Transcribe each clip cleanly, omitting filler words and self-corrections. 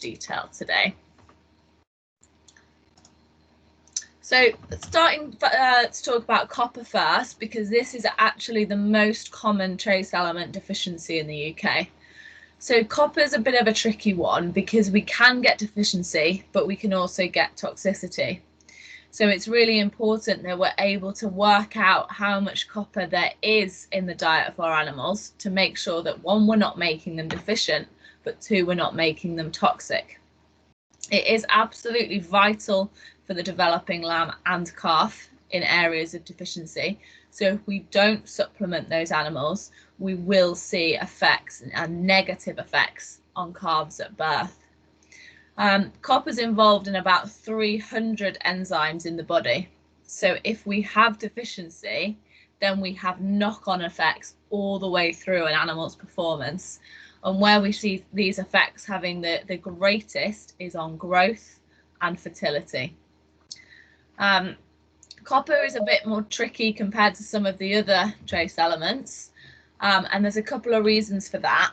detail today. So starting to talk about copper first, because this is actually the most common trace element deficiency in the UK. So copper is a bit of a tricky one because we can get deficiency, but we can also get toxicity. So it's really important that we're able to work out how much copper there is in the diet of our animals to make sure that, one, we're not making them deficient, but two, we're not making them toxic. It is absolutely vital for the developing lamb and calf in areas of deficiency. So if we don't supplement those animals, we will see effects and negative effects on calves at birth. Copper is involved in about 300 enzymes in the body. So if we have deficiency, then we have knock-on effects all the way through an animal's performance. And where we see these effects having the greatest is on growth and fertility. Copper is a bit more tricky compared to some of the other trace elements, and there's a couple of reasons for that.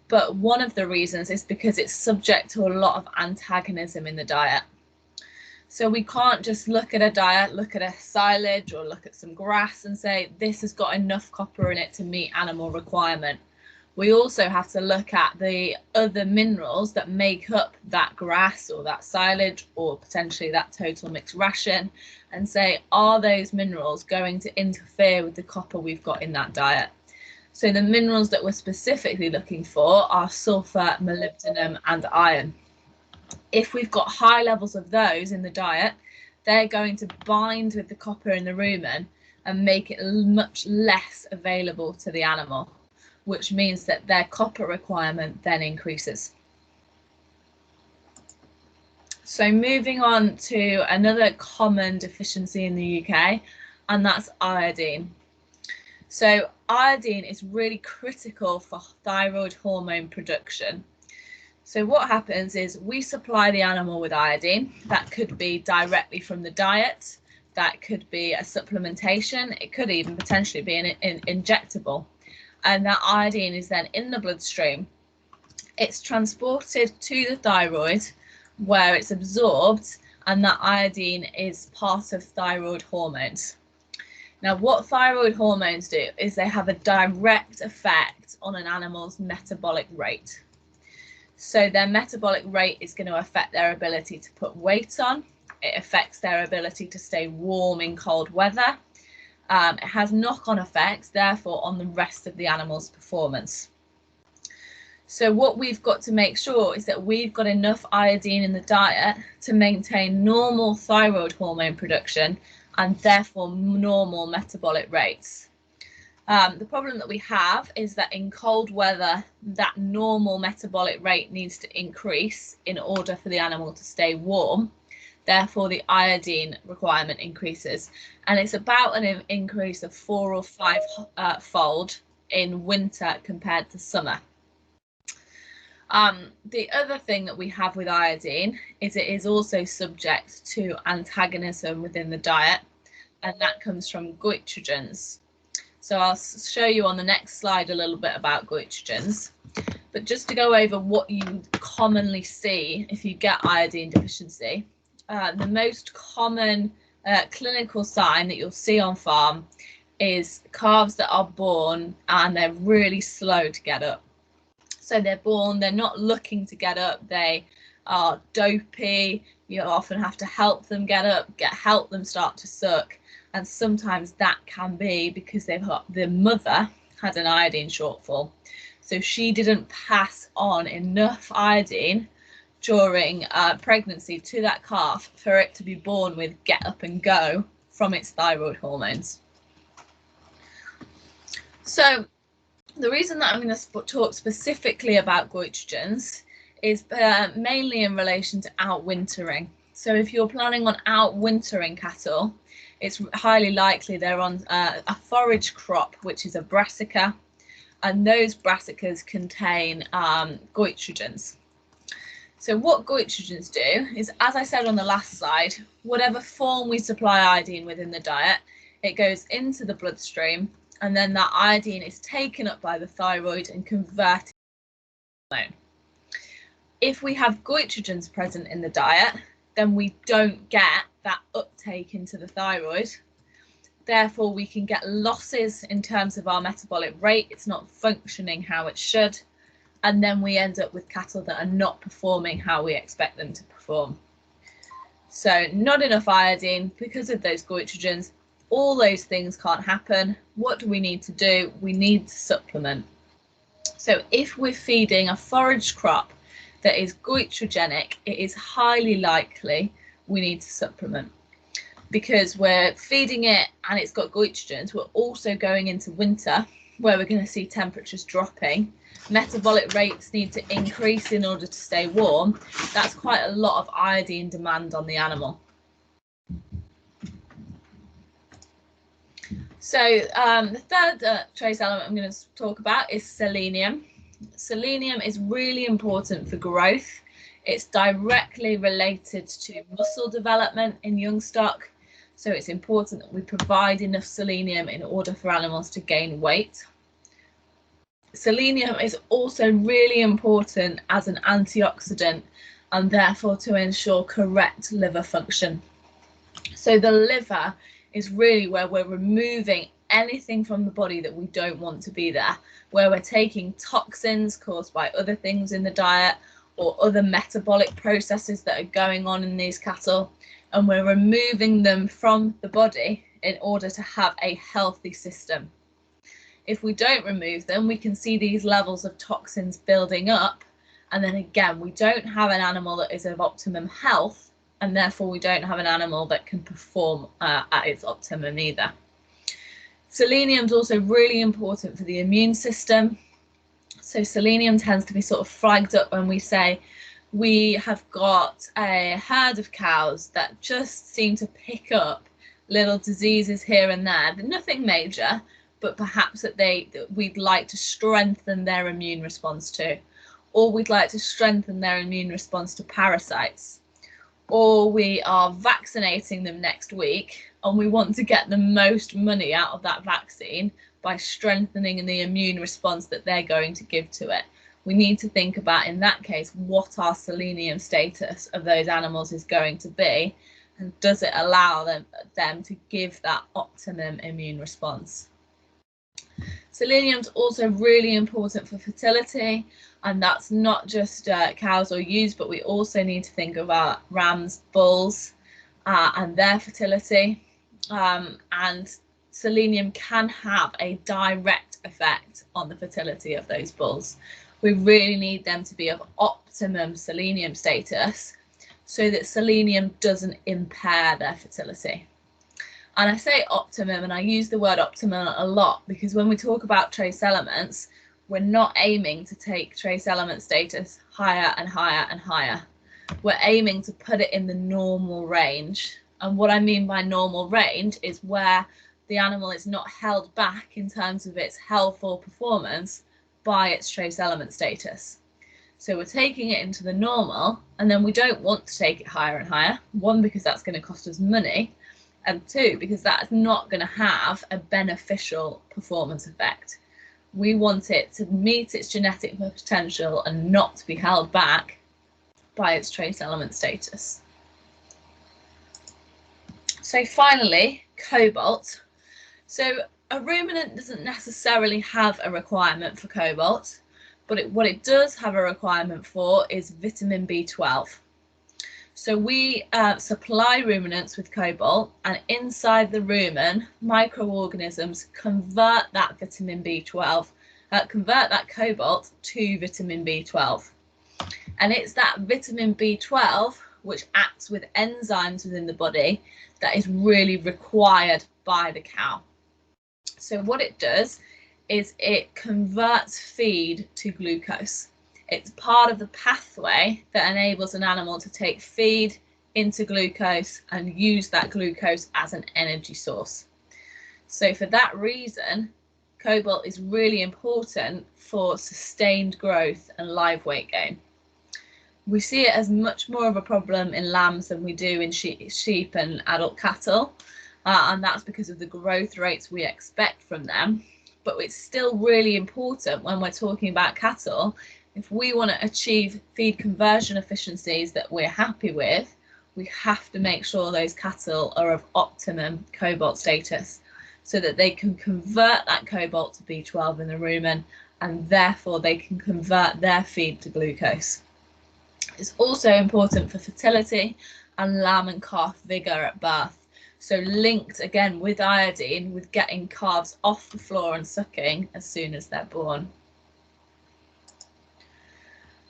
But one of the reasons is because it's subject to a lot of antagonism in the diet. So we can't just look at a diet, look at a silage or look at some grass and say this has got enough copper in it to meet animal requirement. We also have to look at the other minerals that make up that grass or that silage or potentially that total mixed ration and say, are those minerals going to interfere with the copper we've got in that diet? So the minerals that we're specifically looking for are sulfur, molybdenum and iron. If we've got high levels of those in the diet, they're going to bind with the copper in the rumen and make it much less available to the animal, which means that their copper requirement then increases. So moving on to another common deficiency in the UK, and that's iodine. So iodine is really critical for thyroid hormone production. So what happens is we supply the animal with iodine. That could be directly from the diet, that could be a supplementation, it could even potentially be an injectable. And that iodine is then in the bloodstream. It's transported to the thyroid where it's absorbed, and that iodine is part of thyroid hormones. Now, what thyroid hormones do is they have a direct effect on an animal's metabolic rate. So their metabolic rate is going to affect their ability to put weight on. It affects their ability to stay warm in cold weather. It has knock-on effects, therefore, on the rest of the animal's performance. So what we've got to make sure is that we've got enough iodine in the diet to maintain normal thyroid hormone production and therefore normal metabolic rates. The problem that we have is that in cold weather, that normal metabolic rate needs to increase in order for the animal to stay warm. Therefore, the iodine requirement increases, and it's about an increase of 4 or 5 fold in winter compared to summer. The other thing that we have with iodine is it is also subject to antagonism within the diet, and that comes from goitrogens. So I'll show you on the next slide a little bit about goitrogens. But just to go over what you commonly see if you get iodine deficiency, the most common clinical sign that you'll see on farm is calves that are born and they're really slow to get up. So they're born, they're not looking to get up, they are dopey, you often have to help them get up, help them start to suck, and sometimes that can be because the mother had an iodine shortfall. So she didn't pass on enough iodine during pregnancy to that calf for it to be born with get up and go from its thyroid hormones. So the reason that I'm going to talk specifically about goitrogens is mainly in relation to outwintering. So if you're planning on outwintering cattle, it's highly likely they're on a forage crop, which is a brassica, and those brassicas contain goitrogens. So what goitrogens do is, as I said on the last slide, whatever form we supply iodine within the diet, it goes into the bloodstream, and then that iodine is taken up by the thyroid and converted to hormone. If we have goitrogens present in the diet, then we don't get that uptake into the thyroid. Therefore, we can get losses in terms of our metabolic rate. It's not functioning how it should. And then we end up with cattle that are not performing how we expect them to perform. So not enough iodine because of those goitrogens. All those things can't happen. What do we need to do? We need to supplement. So if we're feeding a forage crop that is goitrogenic, it is highly likely we need to supplement, because we're feeding it and it's got goitrogens. We're also going into winter where we're going to see temperatures dropping. Metabolic rates need to increase in order to stay warm. That's quite a lot of iodine demand on the animal. So the third trace element I'm going to talk about is selenium. Selenium is really important for growth. It's directly related to muscle development in young stock. So it's important that we provide enough selenium in order for animals to gain weight. Selenium is also really important as an antioxidant and therefore to ensure correct liver function. So the liver is really where we're removing anything from the body that we don't want to be there, where we're taking toxins caused by other things in the diet or other metabolic processes that are going on in these cattle, and we're removing them from the body in order to have a healthy system. If we don't remove them, we can see these levels of toxins building up, and then again, we don't have an animal that is of optimum health, and therefore we don't have an animal that can perform at its optimum either. Selenium is also really important for the immune system. So selenium tends to be sort of flagged up when we say we have got a herd of cows that just seem to pick up little diseases here and there. They're nothing major, but perhaps that we'd like to strengthen their immune response to, or we'd like to strengthen their immune response to parasites, or we are vaccinating them next week and we want to get the most money out of that vaccine by strengthening the immune response that they're going to give to it. We need to think about, in that case, what our selenium status of those animals is going to be, and does it allow them to give that optimum immune response. Selenium is also really important for fertility, and that's not just cows or ewes, but we also need to think about rams, bulls, and their fertility. And selenium can have a direct effect on the fertility of those bulls. We really need them to be of optimum selenium status so that selenium doesn't impair their fertility. And I say optimum, and I use the word optimum a lot because when we talk about trace elements, we're not aiming to take trace element status higher and higher and higher. We're aiming to put it in the normal range. And what I mean by normal range is where the animal is not held back in terms of its health or performance by its trace element status. So we're taking it into the normal, and then we don't want to take it higher and higher. One, because that's going to cost us money, and two, because that's not going to have a beneficial performance effect. We want it to meet its genetic potential and not to be held back by its trace element status. So finally, cobalt. So a ruminant doesn't necessarily have a requirement for cobalt, but what it does have a requirement for is vitamin B12. So we supply ruminants with cobalt, and inside the rumen, microorganisms convert that vitamin B12, convert that cobalt to vitamin B12. And it's that vitamin B12 which acts with enzymes within the body that is really required by the cow. So what it does is it converts feed to glucose. It's part of the pathway that enables an animal to take feed into glucose and use that glucose as an energy source. So for that reason, cobalt is really important for sustained growth and live weight gain. We see it as much more of a problem in lambs than we do in sheep and adult cattle, and that's because of the growth rates we expect from them. But it's still really important when we're talking about cattle If we want to achieve feed conversion efficiencies that we're happy with, we have to make sure those cattle are of optimum cobalt status so that they can convert that cobalt to B12 in the rumen, and therefore they can convert their feed to glucose. It's also important for fertility and lamb and calf vigour at birth. So linked again with iodine, with getting calves off the floor and sucking as soon as they're born.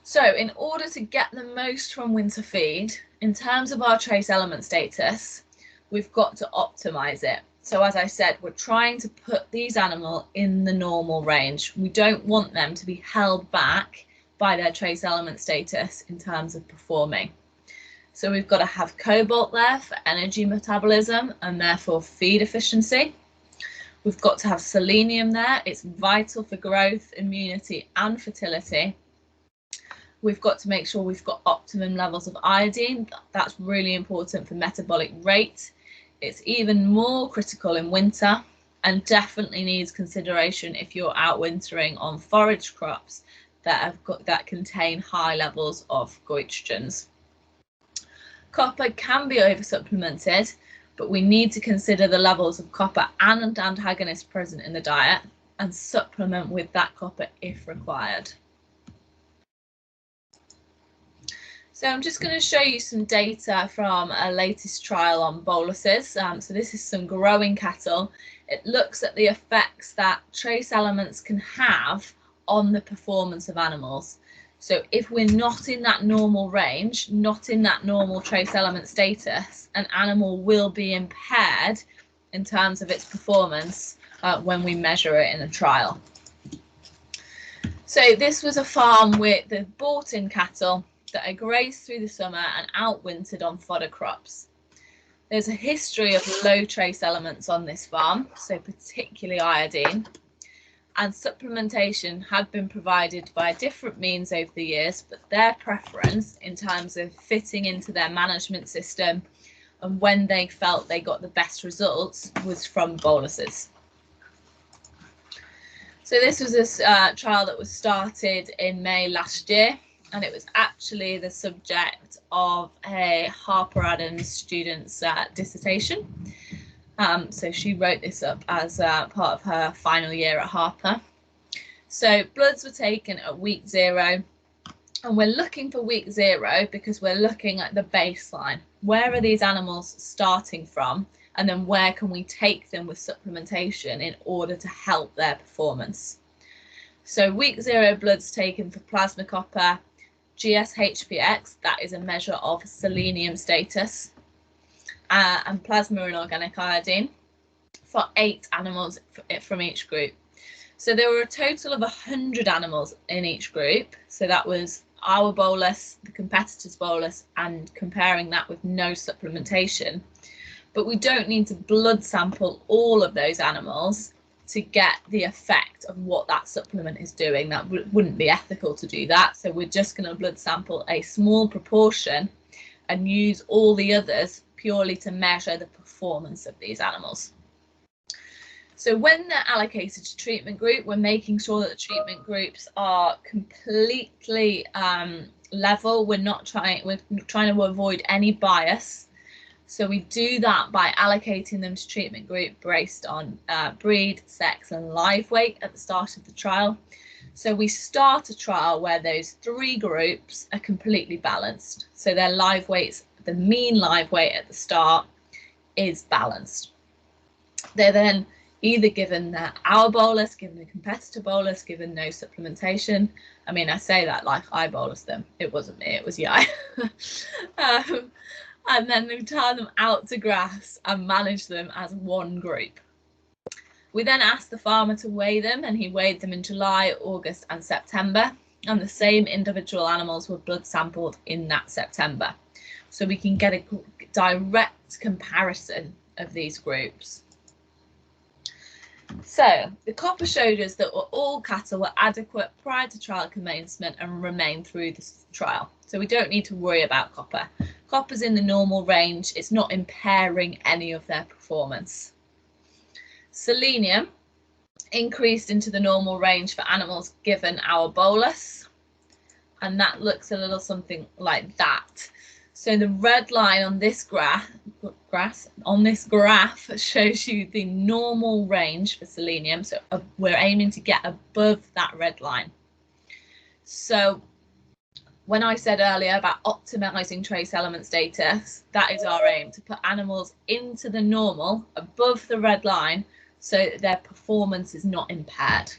So in order to get the most from winter feed, in terms of our trace element status, we've got to optimize it. So as I said, we're trying to put these animals in the normal range. We don't want them to be held back by their trace element status in terms of performing. So we've got to have cobalt there for energy metabolism and therefore feed efficiency. We've got to have selenium there. It's vital for growth, immunity and fertility. We've got to make sure we've got optimum levels of iodine. That's really important for metabolic rate. It's even more critical in winter and definitely needs consideration if you're outwintering on forage crops that contain high levels of goitrogens. Copper can be oversupplemented, but we need to consider the levels of copper and antagonists present in the diet and supplement with that copper if required. So I'm just going to show you some data from a latest trial on boluses. So this is some growing cattle. It looks at the effects that trace elements can have on the performance of animals. So if we're not in that normal range, not in that normal trace element status, an animal will be impaired in terms of its performance when we measure it in a trial. So this was a farm with the bought-in cattle that are grazed through the summer and outwintered on fodder crops. There's a history of low trace elements on this farm, so particularly iodine, and supplementation had been provided by different means over the years, but their preference in terms of fitting into their management system and when they felt they got the best results was from boluses. So this was a trial that was started in May last year, and it was actually the subject of a Harper Adams student's dissertation. So she wrote this up as part of her final year at Harper. So bloods were taken at week 0, and we're looking for week 0 because we're looking at the baseline. Where are these animals starting from, and then where can we take them with supplementation in order to help their performance? So week 0 bloods taken for plasma copper, GSHPX, that is a measure of selenium status, and plasma and organic iodine for 8 animals from each group. So there were a total of 100 animals in each group. So that was our bolus, the competitor's bolus, and comparing that with no supplementation. But we don't need to blood sample all of those animals to get the effect of what that supplement is doing. That wouldn't be ethical to do that. So we're just going to blood sample a small proportion and use all the others purely to measure the performance of these animals. So when they're allocated to treatment group, we're making sure that the treatment groups are completely level. We're trying to avoid any bias. So we do that by allocating them to treatment group based on breed, sex and live weight at the start of the trial. So we start a trial where those 3 groups are completely balanced. So their live weights, the mean live weight at the start is balanced. They're then either given our bolus, given the competitor bolus, given no supplementation. I mean, I say that like I bolus them. It wasn't me, it was Yai. And then we turn them out to grass and manage them as one group. We then asked the farmer to weigh them, and he weighed them in July, August and September, and the same individual animals were blood sampled in that September. So we can get a direct comparison of these groups. So the copper showed us that all cattle were adequate prior to trial commencement and remained through the trial. So we don't need to worry about copper. Copper's in the normal range. It's not impairing any of their performance. Selenium increased into the normal range for animals given our bolus. and that looks a little something like that. So the red line on this graph shows you the normal range for selenium. So we're aiming to get above that red line. So when I said earlier about optimizing trace element status, that is our aim, to put animals into the normal above the red line so that their performance is not impaired.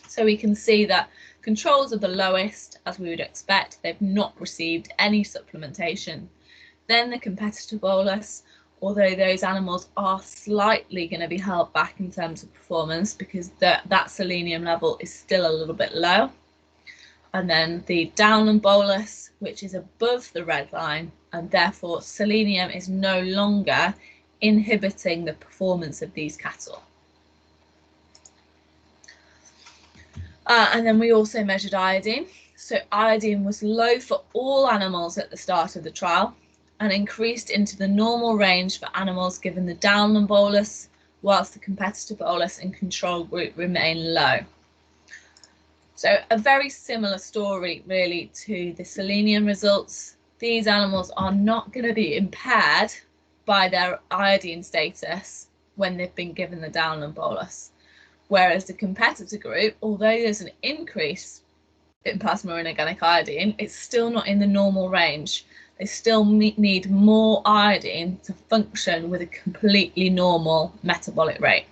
So we can see that controls are the lowest, as we would expect. They've not received any supplementation. Then the competitor bolus, although those animals are slightly going to be held back in terms of performance because that selenium level is still a little bit low. And then the Downland bolus, which is above the red line, and therefore selenium is no longer inhibiting the performance of these cattle. And then we also measured iodine. So iodine was low for all animals at the start of the trial and increased into the normal range for animals given the Downland bolus, whilst the competitor bolus and control group remain low. So a very similar story really to the selenium results. These animals are not going to be impaired by their iodine status when they've been given the Downland bolus. Whereas the competitor group, although there's an increase in plasma and organic iodine, it's still not in the normal range. They still need more iodine to function with a completely normal metabolic rate.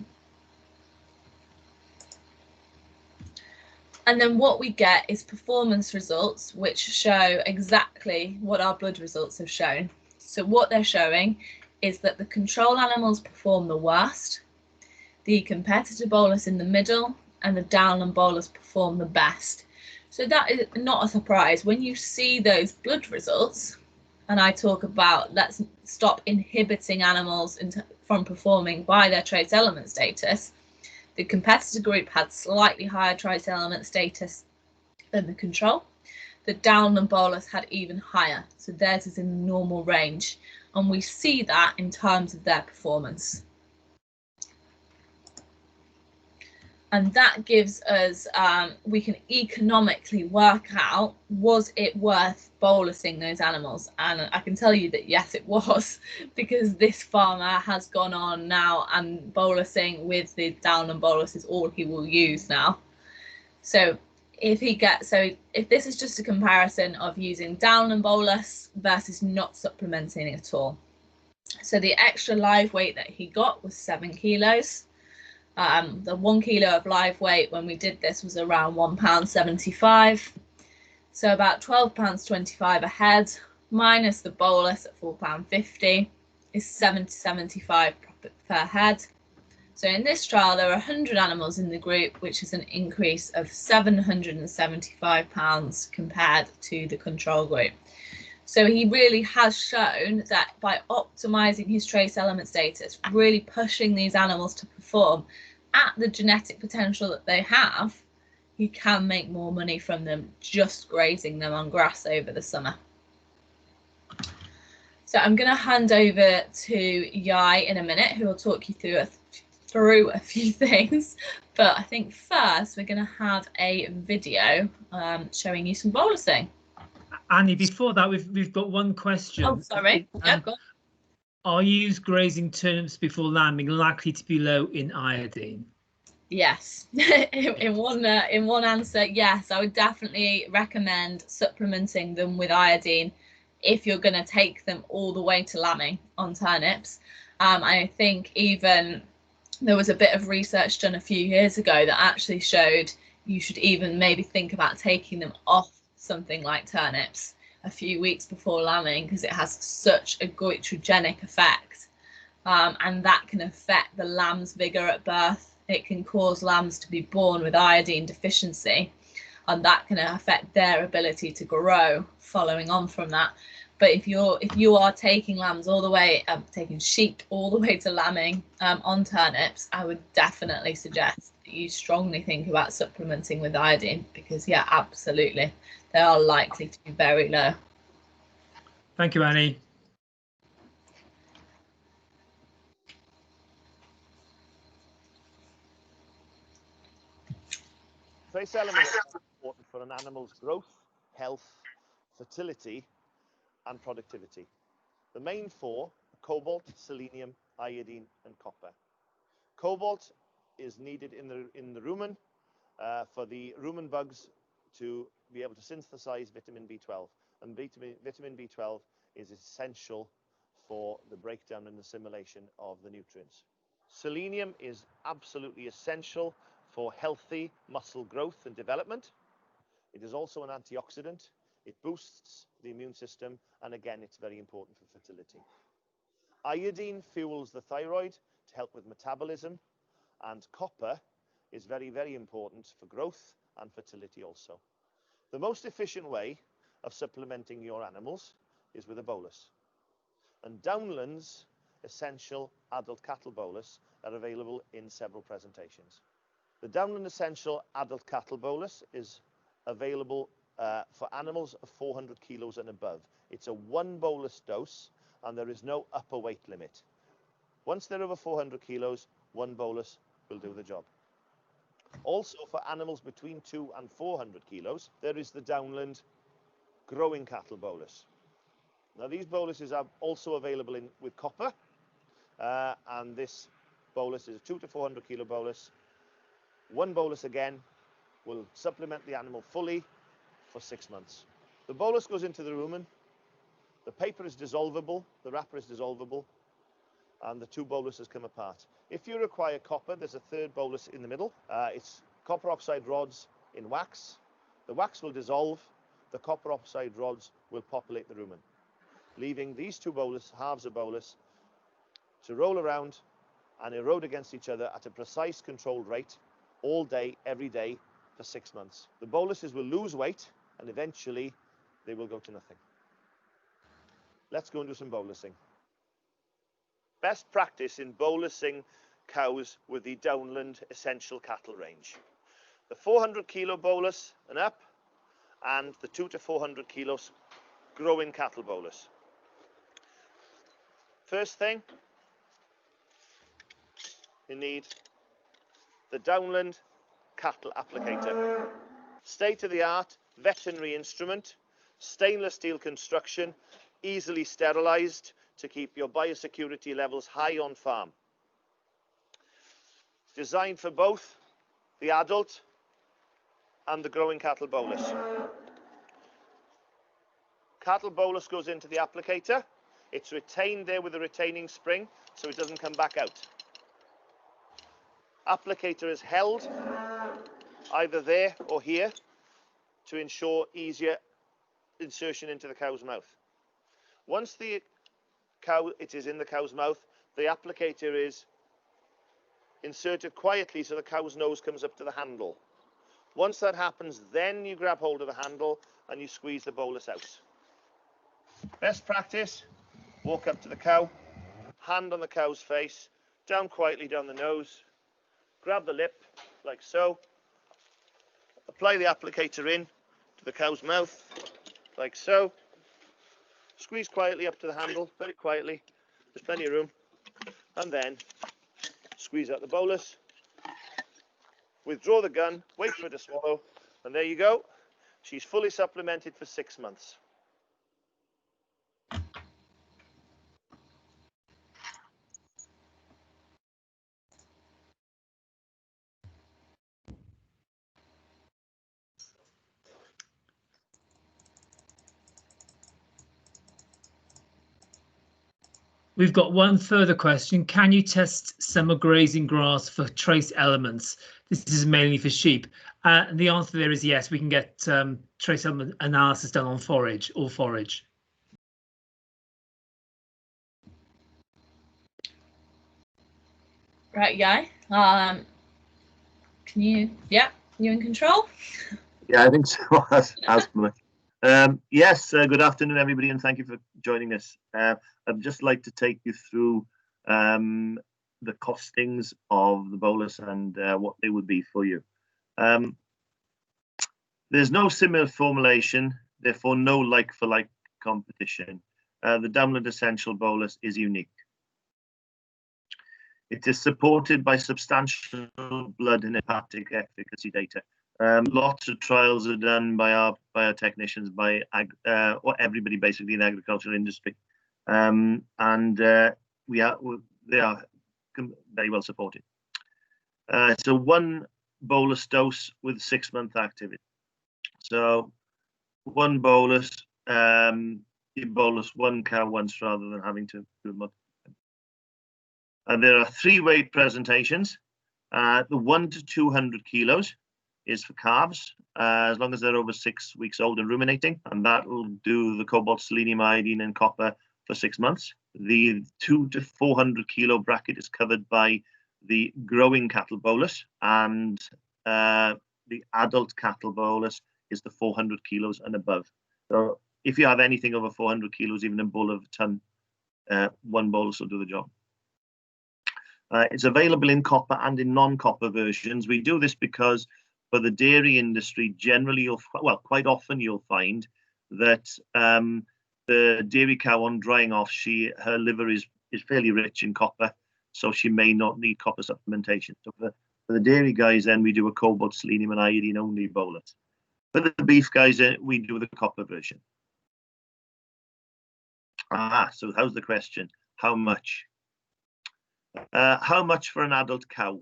And then what we get is performance results, which show exactly what our blood results have shown. So what they're showing is that the control animals perform the worst, the competitor bolus in the middle, and the Downland bolus perform the best. So that is not a surprise. When you see those blood results, and I talk about let's stop inhibiting animals from performing by their trace element status, the competitor group had slightly higher trace element status than the control. The Downland bolus had even higher, so theirs is in the normal range, and we see that in terms of their performance. And that gives us, we can economically work out, was it worth bolusing those animals? And I can tell you that yes, it was, because this farmer has gone on now and bolusing with the Downland bolus is all he will use now. So if this is just a comparison of using Downland bolus versus not supplementing at all. So the extra live weight that he got was 7 kilos. The 1 kilo of live weight when we did this was around £1.75, so about £12.25 a head minus the bolus at £4.50 is £7.75 profit per head. So in this trial there are 100 animals in the group, which is an increase of £775 compared to the control group. So he really has shown that by optimizing his trace element status, really pushing these animals to perform at the genetic potential that they have, he can make more money from them just grazing them on grass over the summer. So I'm going to hand over to Yai in a minute, who will talk you through a few things. But I think first we're going to have a video showing you some bolusing. Annie, before that, we've got one question. Oh, sorry. Are used grazing turnips before lambing likely to be low in iodine? Yes. in one answer, yes. I would definitely recommend supplementing them with iodine if you're going to take them all the way to lambing on turnips. I think even there was a bit of research done a few years ago that actually showed you should even maybe think about taking them off something like turnips a few weeks before lambing, because it has such a goitrogenic effect, and that can affect the lamb's vigor at birth. It can cause lambs to be born with iodine deficiency, and that can affect their ability to grow following on from that. But if you are taking lambs all the way, taking sheep all the way to lambing on turnips, I would definitely suggest that you strongly think about supplementing with iodine, because yeah, absolutely, they are likely to be very low. Thank you, Annie. Trace elements are important for an animal's growth, health, fertility, and productivity. The main four are cobalt, selenium, iodine, and copper. Cobalt is needed in the rumen for the rumen bugs to be able to synthesize vitamin B12, and vitamin B12 is essential for the breakdown and assimilation of the nutrients. Selenium is absolutely essential for healthy muscle growth and development. It is also an antioxidant. It boosts the immune system, and again, it's very important for fertility. Iodine fuels the thyroid to help with metabolism, and copper is very, very important for growth and fertility also. The most efficient way of supplementing your animals is with a bolus. And Downland's Essential Adult Cattle Bolus are available in several presentations. The Downland Essential Adult Cattle Bolus is available for animals of 400 kilos and above. It's a 1 bolus dose, and there is no upper weight limit. Once they're over 400 kilos, 1 bolus will do the job. Also, for animals between 2 and 400 kilos, there is the Downland Growing Cattle Bolus. Now, these boluses are also available with copper, and this bolus is a 2 to 400 kilo bolus. 1 bolus again will supplement the animal fully for 6 months. The bolus goes into the rumen. The paper is dissolvable, the wrapper is dissolvable, and the 2 boluses come apart. If you require copper, there's a 3rd bolus in the middle. It's copper oxide rods in wax. The wax will dissolve. The copper oxide rods will populate the rumen, leaving these 2 bolus, halves of bolus, to roll around and erode against each other at a precise controlled rate all day, every day, for 6 months. The boluses will lose weight, and eventually they will go to nothing. Let's go and do some bolusing. Best practice in bolusing cows with the Downland Essential Cattle range. The 400 kilo bolus and up, and the 2 to 400 kilos growing cattle bolus. First thing, you need the Downland cattle applicator. State-of-the-art veterinary instrument, stainless steel construction, easily sterilized to keep your biosecurity levels high on farm. Designed for both the adult and the growing cattle bolus. Cattle bolus goes into the applicator. It's retained there with a retaining spring so it doesn't come back out. Applicator is held either there or here to ensure easier insertion into the cow's mouth. Once it is in the cow's mouth, the applicator is inserted quietly so the cow's nose comes up to the handle. Once that happens, then you grab hold of the handle and you squeeze the bolus out. Best practice, walk up to the cow, hand on the cow's face, down quietly down the nose, grab the lip like so, apply the applicator in to the cow's mouth like so, squeeze quietly up to the handle, very quietly, there's plenty of room, and then squeeze out the bolus, withdraw the gun, wait for it to swallow, and there you go. She's fully supplemented for 6 months. We've got one further question. Can you test summer grazing grass for trace elements? This is mainly for sheep. The answer there is yes. We can get trace element analysis done on forage or forage. Right, Guy. Can you? Yeah, you in control? Yeah, I think so. As much. Yes, good afternoon, everybody, and thank you for joining us. I'd just like to take you through the costings of the bolus and what they would be for you. There's no similar formulation, therefore no like-for-like competition. The Downland Essential Bolus is unique. It is supported by substantial blood and hepatic efficacy data Lots of trials are done by our technicians, by or everybody basically in the agricultural industry, and they are very well supported. It's a 1 bolus dose with 6-month activity. So 1 bolus, you bolus 1 cow once rather than having to do multiple. And there are 3 weight presentations. The 1 to 200 kilos is for calves, as long as they're over 6 weeks old and ruminating, and that will do the cobalt, selenium, iodine, and copper for 6 months. The 2 to 400 kilo bracket is covered by the growing cattle bolus, and the adult cattle bolus is the 400 kilos and above. So if you have anything over 400 kilos, even a bull of a ton, 1 bolus will do the job. It's available in copper and in non-copper versions. We do this because for the dairy industry, generally, quite often you'll find that the dairy cow on drying off, her liver is fairly rich in copper, so she may not need copper supplementation. So for the dairy guys, then we do a cobalt, selenium, and iodine only bolus. For the beef guys, we do the copper version. So how's the question? How much? How much for an adult cow?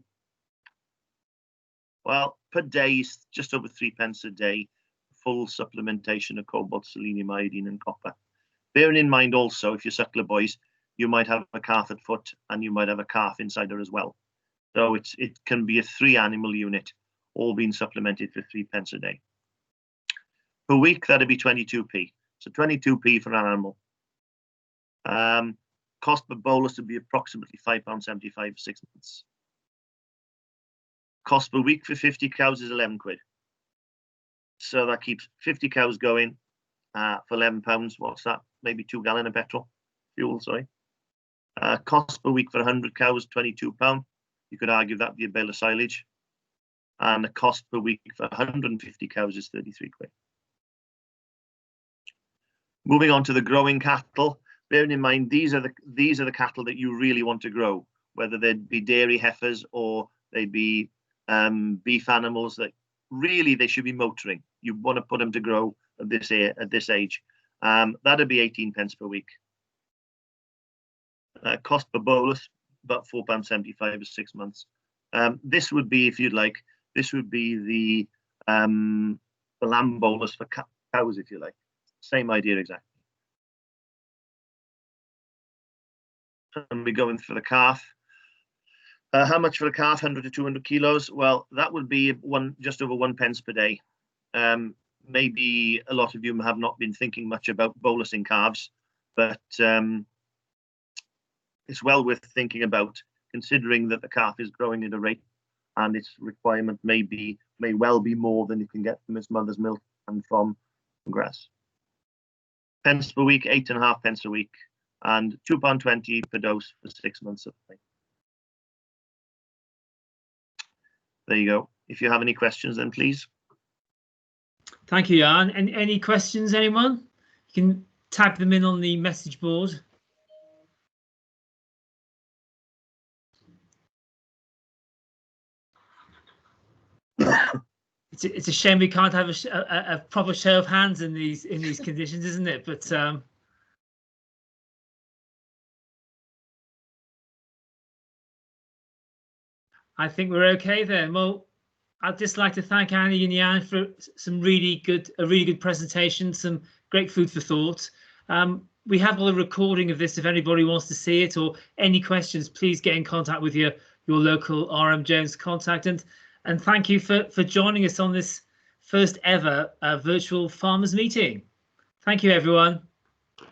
Well, per day is just over 3 pence a day, full supplementation of cobalt, selenium, iodine, and copper. Bearing in mind also, if you're suckler boys, you might have a calf at foot and you might have a calf inside her as well. So it can be a 3-animal unit, all being supplemented for 3 pence a day. Per week, that'd be 22p. So 22p for an animal. Cost per bolus would be approximately £5.75 for 6 months. Cost per week for 50 cows is 11 quid. So that keeps 50 cows going for £11. What's that? Maybe 2 gallons of petrol, fuel, sorry. Cost per week for 100 cows, £22. You could argue that'd be a bale of silage. And the cost per week for 150 cows is 33 quid. Moving on to the growing cattle. Bearing in mind, these are the cattle that you really want to grow, whether they'd be dairy heifers or they'd be beef animals that really they should be motoring. You want to put them to grow at this age. That'd be 18 pence per week. Cost per bolus about £4.75 for 6 months. This would be, if you'd like, this would be the lamb bolus for cows, if you like. Same idea exactly. And we're going for the calf. How much for a calf? 100 to 200 kilos. Well, that would be just over 1 pence per day. Maybe a lot of you have not been thinking much about bolusing calves, but it's well worth thinking about, considering that the calf is growing at a rate and its requirement may well be more than you can get from its mother's milk and from grass. Pence per week, 8.5 pence a week, and £2.20 per dose for 6 months of play. There you go. If you have any questions, then please. Thank you, Jan. And any questions, anyone? You can type them in on the message board. It's a shame we can't have a proper show of hands in these conditions, isn't it? But I think we're okay then. Well, I'd just like to thank Annie and Jan for a really good presentation, some great food for thought. We have a recording of this if anybody wants to see it, or any questions, please get in contact with your local R.M.Jones contact. And thank you for joining us on this first ever virtual farmers meeting. Thank you, everyone.